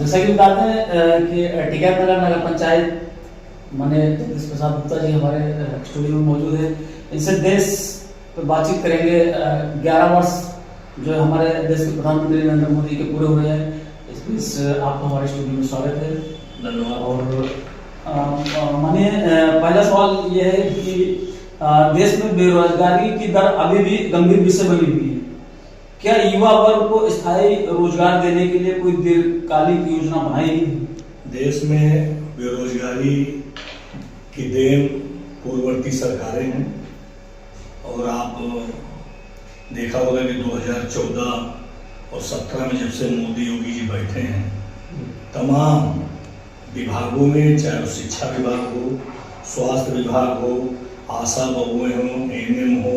जैसा कि बताते हैं कि टिकैत नगर नगर पंचायत माननीय जगदीश प्रसाद गुप्ता जी हमारे स्टूडियो में मौजूद है। इनसे देश पर बातचीत करेंगे। 11 वर्ष जो है हमारे देश के प्रधानमंत्री नरेंद्र मोदी के पूरे हुए हैं। इस बीच आपका हमारे स्टूडियो में स्वागत है। धन्यवाद। और माननीय पहला सवाल ये है कि देश में बेरोजगारी की दर अभी भी गंभीर विषय बनी हुई है। क्या युवा वर्ग को स्थायी रोजगार देने के लिए कोई दीर्घकालिक योजना बनाई गई है? देश में बेरोजगारी की देन पूर्ववर्ती सरकारें हैं और आप देखा होगा कि 2014 और 17 में जब से मोदी योगी जी बैठे हैं, तमाम विभागों में, चाहे शिक्षा विभाग हो, स्वास्थ्य विभाग हो, आशा बहुएं हों, एएनएम हो,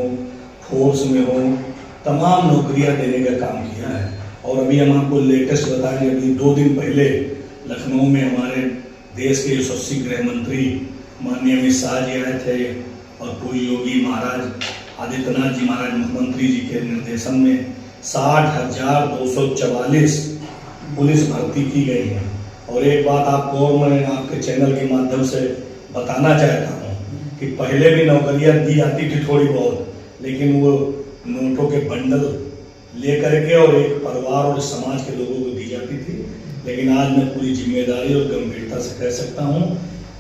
फोर्स में हो, तमाम नौकरियां देने का काम किया है। और अभी हम आपको लेटेस्ट बताएंगे, अभी 2 दिन पहले लखनऊ में हमारे देश के यशस्वी गृह मंत्री माननीय अमित शाह जी आए थे और पूज्य योगी महाराज आदित्यनाथ जी महाराज मुख्यमंत्री जी के निर्देशन में 60,244 पुलिस भर्ती की गई है। और एक बात आपको और मैं आपके चैनल के माध्यम से बताना चाहता हूँ कि पहले भी नौकरियां दी जाती थी थोड़ी बहुत, लेकिन वो नोटों के बंडल लेकर के और एक परिवार और समाज के लोगों को दी जाती थी। लेकिन आज मैं पूरी जिम्मेदारी और गंभीरता से कह सकता हूं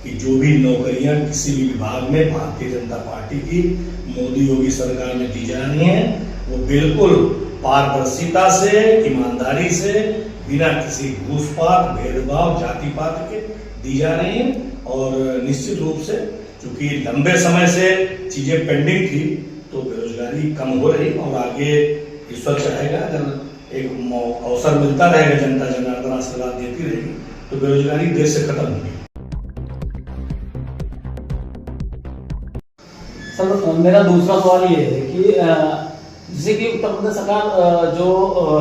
कि जो भी नौकरियां किसी भी विभाग में भारतीय जनता पार्टी की मोदी योगी सरकार में दी जा रही हैं, वो बिल्कुल पारदर्शिता से, ईमानदारी से, बिना किसी घूसपात, भेदभाव, जातिपात के दी जा रही हैं। और निश्चित रूप से चूंकि लंबे समय से चीजें पेंडिंग थी तो बेरोजगारी कम हो रही और आगे ईश्वर चाहेगा अगर एक अवसर मिलता रहेगा, जनता जनार्दन आशीर्वाद देती रहेगी तो बेरोजगारी देश से खत्म होगी। सर, मेरा दूसरा सवाल ये है कि जैसे कि उत्तर प्रदेश सरकार जो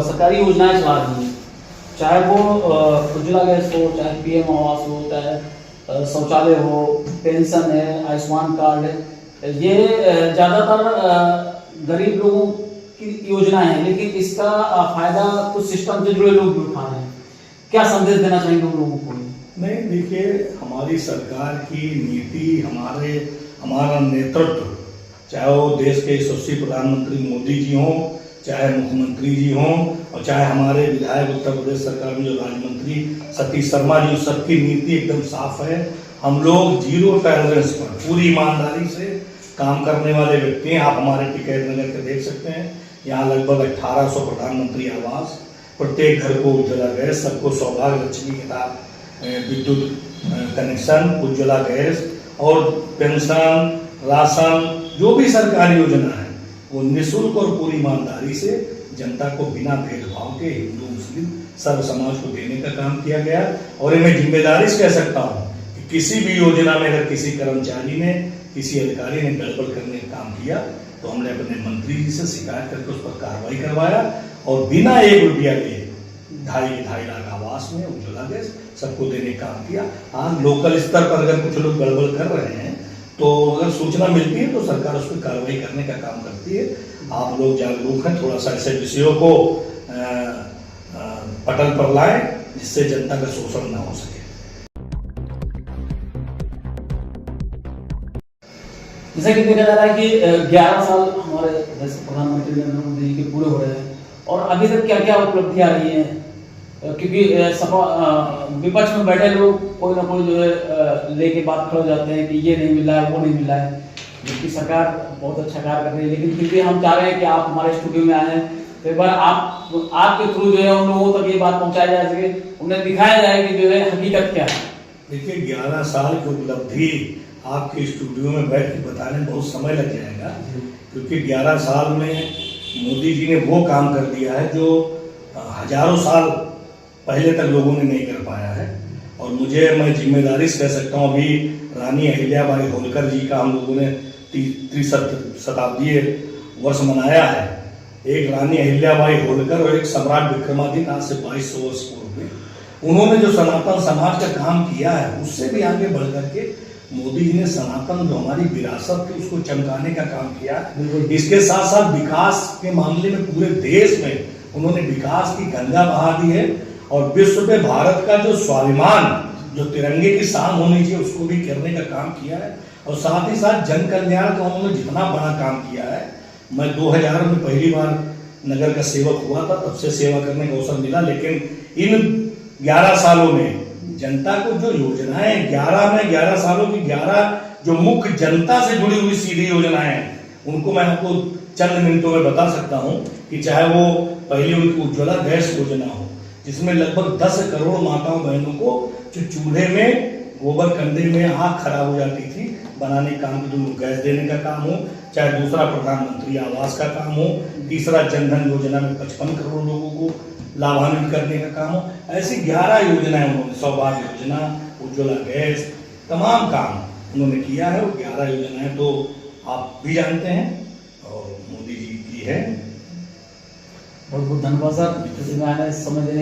सरकारी योजनाएं चला रही है, चाहे वो उज्ज्वला गैस हो, चाहे पीएम आवास हो, चाहे शौचालय हो, पेंशन है, आयुष्मान कार्ड है, ये ज्यादातर गरीब लोगों की योजना है, लेकिन इसका फायदा कुछ सिस्टम से जुड़े लोग भी उठा रहे हैं। क्या संदेश देना चाहेंगे उन लोगों को? नहीं, देखिए, हमारी सरकार की नीति, हमारा नेतृत्व, चाहे वो देश के यशस्वी प्रधानमंत्री मोदी जी हों, चाहे मुख्यमंत्री जी हों, और चाहे हमारे विधायक उत्तर प्रदेश सरकार में जो राज्य मंत्री सतीश शर्मा जी, सबकी नीति एकदम साफ है। हम लोग जीरो टॉलरेंस पर पूरी ईमानदारी से काम करने वाले व्यक्ति हैं। आप हमारे टिकैत नगर के देख सकते हैं, यहाँ लगभग 1800 प्रधानमंत्री आवास, प्रत्येक घर को उज्ज्वला गैस, सबको सौभाग्य लक्ष्मी के साथ विद्युत कनेक्शन, उज्ज्वला गैस और पेंशन, राशन, जो भी सरकारी योजना है वो निःशुल्क और पूरी ईमानदारी से जनता को बिना भेदभाव के, हिंदू मुस्लिम सर्व समाज को देने का काम किया गया। और मैं जिम्मेदारी से कह सकता हूँ कि किसी भी योजना में अगर किसी कर्मचारी ने, किसी अधिकारी ने गड़बड़ करने का काम किया तो हमने अपने मंत्री जी से शिकायत करके उस पर कार्रवाई करवाया और बिना 1 रुपया के 2.5 लाख आवास में उज्ज्वला गैस सबको देने का काम किया। आज लोकल स्तर पर अगर कुछ लोग गड़बड़ कर रहे हैं तो अगर सूचना मिलती है तो सरकार उस पर कार्रवाई करने का काम करती है। आप लोग जागरूक हैं, थोड़ा सा ऐसे विषयों को पटल पर लाएं जिससे जनता का शोषण ना हो सके। जैसा कि देखा जा रहा है कि 11 साल हमारे देश के प्रधानमंत्री नरेंद्र मोदी जी के पूरे हो रहे हैं और अभी तक क्या क्या उपलब्धियां रही हैं, क्योंकि विपक्ष में बैठे लोग कोई ना कोई जो है लेके बात खड़े हो जाते हैं कि ये नहीं मिला है, वो नहीं मिला है, जबकि सरकार बहुत अच्छा कार्य कर रही है। लेकिन फिर भी हम चाह रहे हैं कि आप हमारे स्टूडियो में आए हैं तो एक बार आपके थ्रू जो है उन लोगों तक ये बात पहुंचाई जा सके, उन्हें दिखाया जाए कि जो है हकीकत क्या है। देखिए, 11 साल की उपलब्धि आपके स्टूडियो में बैठ के बताने में बहुत समय लग जाएगा, क्योंकि 11 साल में मोदी जी ने वो काम कर दिया है जो हजारों साल पहले तक लोगों ने नहीं कर पाया है। और मैं जिम्मेदारी से कह सकता हूँ, अभी रानी अहिल्याबाई होलकर जी का हम लोगों ने 63 शताब्दी वर्ष मनाया है। एक रानी अहिल्याबाई होलकर और एक सम्राट विक्रमादित्य आज से 2200 वर्ष पूर्व में उन्होंने जो सनातन समाज का काम किया है, उससे भी आगे बढ़ करके मोदी जी ने सनातन जो हमारी विरासत थी उसको चमकाने का काम किया। इसके साथ साथ विकास के मामले में पूरे देश में उन्होंने विकास की गंगा बहा दी है और विश्व में भारत का जो स्वाभिमान, जो तिरंगे की शान होनी चाहिए, उसको भी करने का काम किया है। और साथ ही साथ जन कल्याण का उन्होंने जितना बड़ा काम किया है, मैं 2000 में पहली बार नगर का सेवक हुआ था, तब से सेवा करने का अवसर मिला। लेकिन इन 11 सालों में जनता को जो योजनाएं 11 सालों की 11 जो मुख्य जनता से जुड़ी हुई सीधी योजनाएं हैं, उनको मैं आपको चंद मिनटों में बता सकता हूं कि चाहे वो पहली उनकी उज्ज्वला गैस योजना हो, जिसमें लगभग 10 करोड़ माताओं बहनों को जो चूल्हे में गोबर कंडे में आग खराब हो जाती थी, बनाने का काम, उनको गैस देने का काम हो, चाहे दूसरा प्रधानमंत्री आवास का काम हो, तीसरा जनधन योजना में 55 करोड़ लोगों को लाभान्वित करने का काम हो, ऐसी 11 योजनाएं उन्होंने, सौभाग्य योजना, उज्ज्वला गैस, तमाम काम उन्होंने किया है। वो 11 योजनाएं तो आप भी जानते हैं और मोदी जी की है। बहुत बहुत धन्यवाद सर, समय देने